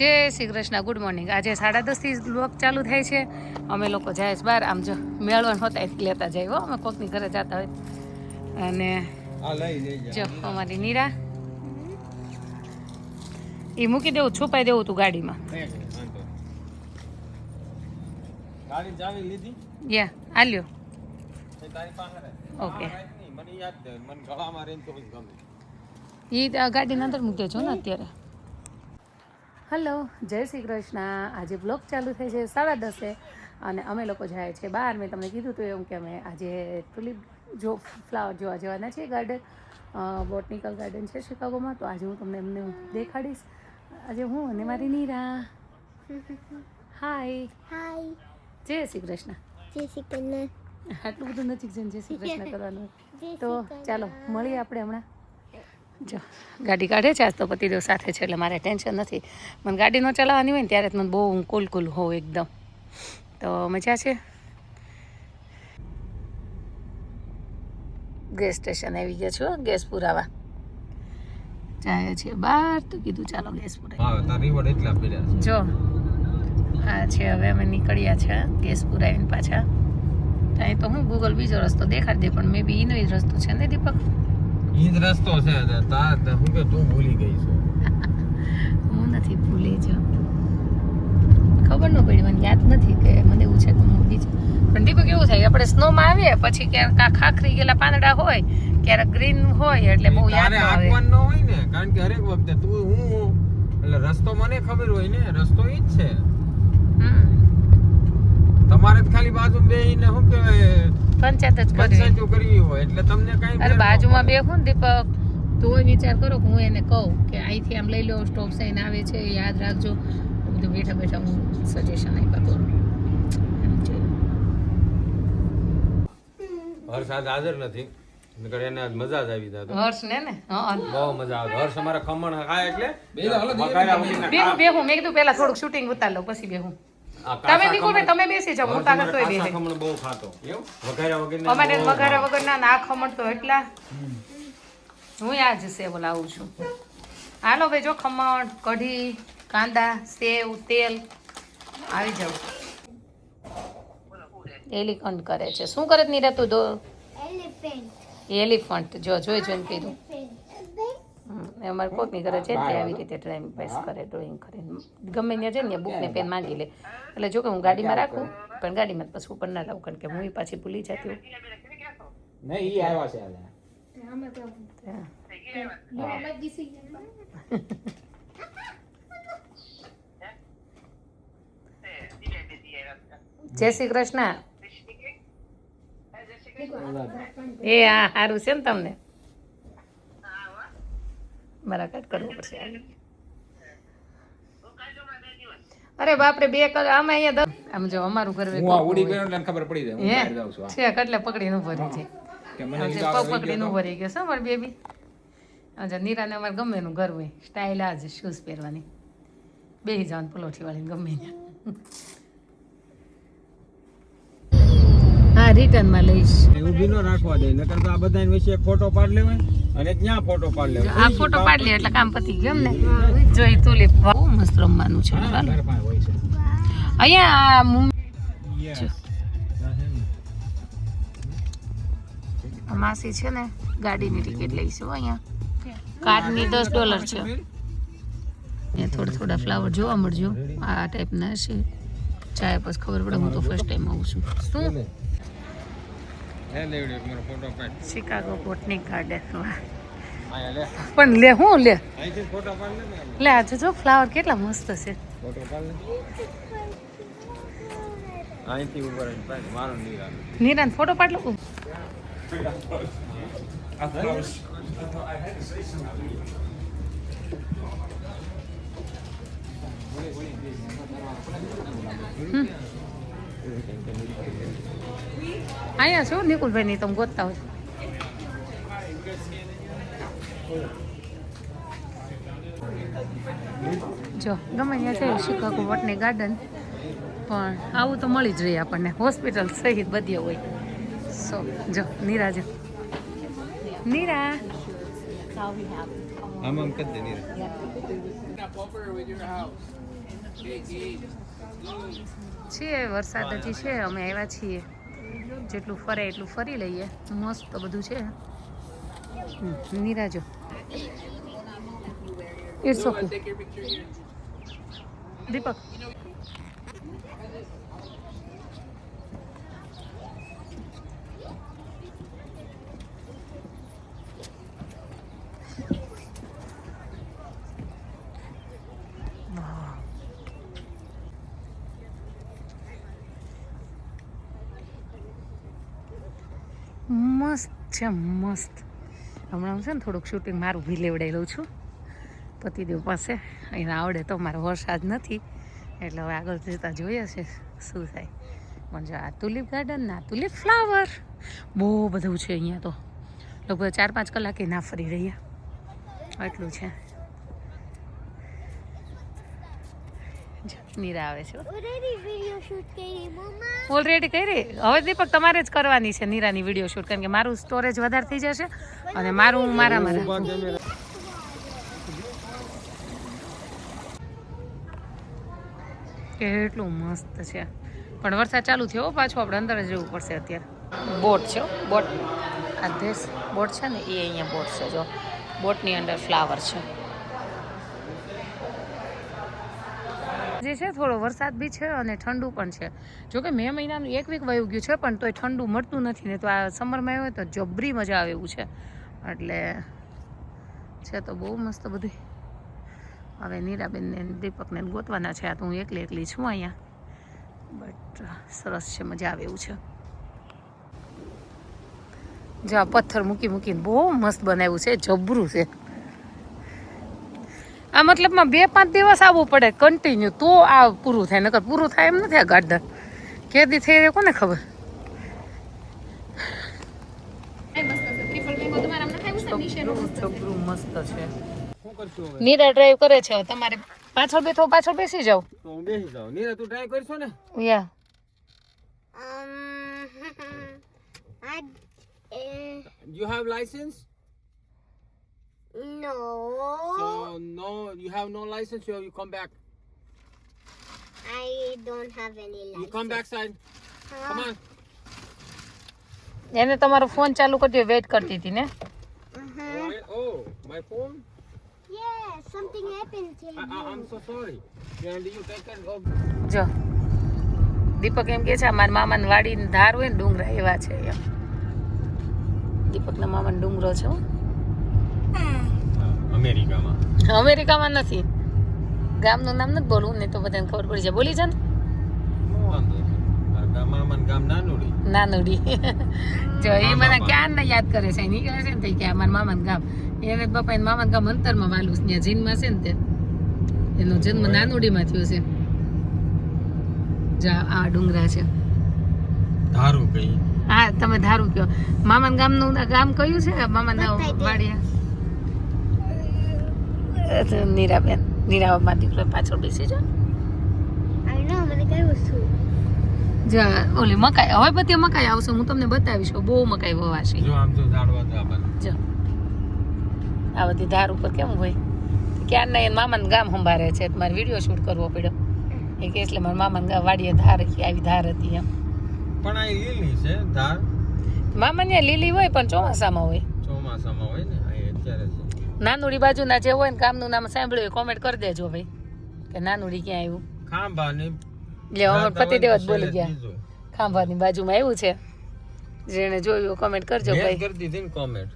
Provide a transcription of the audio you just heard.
જય Shri Krishna, good morning. આજે 10:30 blog ચાલુ થાય છે. અમે લોકો જાય છે બહાર. આમ જો મેળવણ હોતા લેતા જાય હો, અમે કોકની ઘરે જતા હોય. અને જો અમારી નીરા એ મૂકી દેવું, છુપાઈ દેવું તું ગાડીમાં. ગાડી ચાવી લીધી? યા આલ્યો. તારી પાસે ઓકે. મને યાદ છે, મને ગળામાં રેન તો ગમે. એ ગાડીની અંદર મૂકી દેજો ને અત્યારે. હલો, જય શ્રી કૃષ્ણ. આજે બ્લોગ ચાલુ થાય છે 10:30 અને અમે લોકો જાય છે બહાર. મેં તમને કીધું હતું એમ કે અમે આજે ટુલિપ જો ફ્લાવર જોવા જવાના છે. ગાર્ડન બોટનિકલ ગાર્ડન છે શિકાગોમાં. તો આજે હું તમને એમને દેખાડીશ. આજે હું અને મારી નીરા. હાય હાય. જય શ્રી કૃષ્ણ. જય શ્રી કૃષ્ણ. આટલું બધું નજીક જઈને જય શ્રી કૃષ્ણ કરવાનું. તો ચાલો મળીએ આપણે હમણાં. જો ગાડી કાઢે છે આજ તો પતિદેવ સાથે છે એટલે મારે ટેન્શન નથી. મને ગાડી ન ચલાવવાની હોય ને ત્યારે જ મને બહુ કુલ હોઉં એકદમ. તો મજા છે. ગેસ સ્ટેશન આવી ગયા છો, ગેસ પુરાવા જાય છે બહાર. તો કીધું ચાલો ગેસ પુરાવા. જો હા છે, હવે અમે નીકળ્યા છે ગેસ પુરાવીને પાછા. અહીં તો હું ગૂગલ બીજો રસ્તો દેખાડી દે, પણ મે બી એનો જ રસ્તો છે ને દીપક? ઈ જ રસ્તો છે. હું કે તું ભૂલી ગઈ છો? હું નથી ભૂલી જ, ખબર ન પડી, મને યાદ નથી કે મને એવું છે કે હું બીજું. પણ દીપક એવું થાય, આપણે સ્નોમાં આવીએ પછી ક્યારેક ખાખરી ગયેલા પાંદડા હોય, ક્યારેક ગ્રીન હોય, એટલે બહુ યાદ ન આવે. ન હોય ને, કારણ કે હરેક વખતે તું હું એટલે રસ્તો મને ખબર હોય ને, રસ્તો ઈ જ છે. તમારે ખાલી બાજુ બેહીને શું કહેવાય પંચાયત જ કરવી હોય એટલે તમને કઈ. અરે બાજુમાં બેહું ને દીપક, તો વિચાર કરો કે હું એને કહું કે અહીંથી આમ લઈ લો, સ્ટોપ સાઈન આવે છે, યાદ રાખજો. બધું બેઠા બેઠા હું સજેશન આપ્યા કરું. હર્ષ આજ હાજર નથી, નકર એને આજ મજા જ આવી જાત. હર્ષ ને બહુ મજા આવે. હર્ષ અમારા ખમણ ખાય એટલે બેહું. મેં કીધું પેલા થોડુંક શૂટિંગ ઉતાર લો પછી બેહું. તમે દીકુભાઈ તમે બેસી જાઓ, હું તાકત તોય બેસે. ખમણ બહુ ખાતો. વઘાર્યા વગર અમારે વઘાર્યા વગરના ના ખમણ તો એટલા. હું આજ સેવ લાવું છું. હાલો ભાઈ, જો ખમણ, કઢી, કાંદા, સેવ, તેલ આવી જાવ. એલિફન્ટ કરે છે. શું કરે નહીં રહેતું? દો એલિફન્ટ. જો જોઈને કીધું. અમારે કોકની ઘરે છે તે આવી રીતે ટાઈમ પાસ કરે, ડ્રોઈંગ કરીને. ગમે ત્યાં છે ને બુક ને પેન માંગી લે. એટલે જો કે હું ગાડીમાં રાખું, પણ ગાડીમાં પછી ઉપર ના લાવું, કારણ કે હું પાછી ભૂલી જતી હોઉં. જય શ્રી કૃષ્ણ. એ હા, સારું છે ને તમને? મારા કટ કરવું પડશે. અરે બાપરે, 2 કલાક અમે અહીંયા આમ જો અમારું ઘર ખબર પડી જાય છે એટલે પકડીને ઉભો રહી છે. પગ પકડીને ઉભો રહી ગયો છે મારી બેબી. અચ્છા, નીરાને અમારે ગમે એનું ઘર હોય, સ્ટાઇલ આ જ શૂઝ પહેરવાની, બેસી જવાનું પલોઠી વાળીને ગમે ત્યાં. હા, રિટર્નમાં લઈશ. ઊભી ન રાખવા દે, નકર તો આ બધાની વચ્ચે એક ફોટો પાડ લેવાય અને ત્યાં ફોટો પાડ લેવાય. આ ફોટો પાડ લે એટલે કામ પતી ગયું એમ ને. જોઈ તુલિપ બહુ મસ્ત રમવાનું છે. અહીંયા માસી છે ને ગાડીની ટિકિટ લઈશું. અહીંયા કાર્ડની $10 છે. અહીંયા થોડા ફ્લાવર જોવા મળજો. આ ટાઈપના છે. ચાય પછી ખબર પડે. હું તો ફર્સ્ટ ટાઈમ આવું છું. શું શિકાગો બોટનિક ગાર્ડન. પણ લે હું લે આજે જો ફ્લાવર કેટલા મસ્ત છે. નીરાન ફોટો પાડ લો. અહીંયા શું નિકુલભાઈ ની તમે ગોતતા હોય. જો ગમે ત્યાં છે શિકાગો બોટનિક ગાર્ડન, પણ આવું તો મળી જ રહી આપણને. હોસ્પિટલ સહિત બધી હોય. સો જો નીરા, જો નીરા. આમ કરી દે નીરા. છે વરસાદ હજી છે, અમે આવ્યા છીએ, જેટલું ફરે એટલું ફરી લઈએ. મસ્ત બધું છે. નીરાજો ઇટ્સ ઓકે. દીપક મસ્ત છે, મસ્ત. હમણાં હું છે ને થોડુંક શૂટિંગ મારું બી લેવડાવી લઉં છું પતિદેવ પાસે. એને આવડે તો, મારો વરસાદ નથી એટલે હવે આગળ જતાં જોઈએ છે શું થાય. પણ જો આ તુલિપ ગાર્ડન ના તુલિપ ફ્લાવર બહુ બધું છે અહીંયા. તો લગભગ 4-5 કલાકે ના ફરી રહ્યા એટલું છે. નીરા આવે છે ઓલરેડી કરી. હવે દીપક તમારે જ કરવાની છે નીરાની વિડીયો શૂટ, કારણ કે મારું સ્ટોરેજ વધારે થઈ જશે અને મારું મારા કેટલું મસ્ત છે. પણ વરસાદ ચાલુ થયો પાછો, આપણે અંદર જ રહેવું પડશે અત્યારે. બોટ છે, બોટ આ દેશ બોટ છે ને એ અહીંયા બોટ છે. જો બોટની અંદર ફ્લાવર છે જે છે. થોડો વરસાદ બી છે અને ઠંડુ પણ છે. જોકે મે મહિનાનું 1 વીક વયું ગયું છે, પણ તોય ઠંડુ મળતું નથી ને. તો આ સમરમાં આવ્યો હોય તો જબરી મજા આવે એવું છે. એટલે છે તો બહુ મસ્ત બધું. હવે નીરાબેનને દીપકને ગોતવાના છે. આ તો હું એકલી છું અહીંયા, બટ સરસ છે, મજા આવે એવું છે. જ્યાં પથ્થર મૂકીને બહુ મસ્ત બનાવ્યું છે, જબરું છે. આ મતલબમાં 2-5 દિવસ આવવું પડે કન્ટિન્યુ તો આ પૂરું થાય, નકર પૂરું થાય એમ નથી. આ ગાર્ડન કેદી થઈ રહ્યો કોને ખબર. મસ્ત છે. નીરા ડ્રાઈવ કરે છે, તમારે પાછળ બેસી જાવ. તો હું બેસી જાઉં. નીરા તું ટ્રાય કરશો ને? યા You have license? No. So no, you have no license. You come back. I don't have any license. You come back side. Come on. એને તમારો ફોન ચાલુ કરજો, વેઇટ કરતી હતી ને. Oh, my phone? Yeah, something happened to you. I'm so sorry. And you take it. Oh. જો દીપક એમ કે છે મારા મામાની વાડીની ધાર હોય ને ડુંગરા એવા છે. દીપકના મામાનો ડુંગરો છે. અમેરિકામાં નથી. ગામનું નામ નથી બોલવું, નહીં તો બધાને ખબર પડી જાય. બોલી છે ને નાનુડી. જો એ મને ક્યાં ના યાદ કરે છે, નીકળે છે ને કે મારા મામાનું ગામ. એને બાપા એને મામાનું ગામ અંતરમાં વાલું છે, ત્યાં જીનમાં છે ને તે એનો જન્મ નાનુડીમાં થયો છે. જા આ ડુંગરા છે. ધારું કઈ? હા તમે ધારું કયો. મામાના ગામનું ગામ કયું છે? મામાના વાડિયા. નીરામાં દીકરો પાછળ બેસી જા. જા ઓલી મકાઈ, હવે બધી મકાઈ આવશે, હું તમને બતાવીશ. બહુ મકાઈ વવાશે. જો આમ તો ઝાડવા તો જો આ બધી ધાર ઉપર કેમ હોય. ક્યાં ના મામાનું ગામ સંભાળે છે, મારે વિડીયો શૂટ કરવો પડ્યો. એ કે એટલે મારા મામાના ગામ વાડીએ ધાર આવી ધાર હતી એમ. પણ આ લીલી છે ધાર. મામાને લીલી હોય પણ ચોમાસામાં હોય. ચોમાસામાં હોય ને, આ અત્યારે છે. નાનુડી બાજુના જે હોય ને ગામનું નામ સાંભળ્યું કોમેન્ટ કરી દેજો ભાઈ કે નાનુડી ક્યાં આવ્યું. ખાંભાની લે અમાર પતિદેવ જ બોલી ગયા. ખાંભાની બાજુમાં આવ્યું છે. જેને જોયું કોમેન્ટ કરજો ભાઈ. કરી દીધી ને કોમેન્ટ.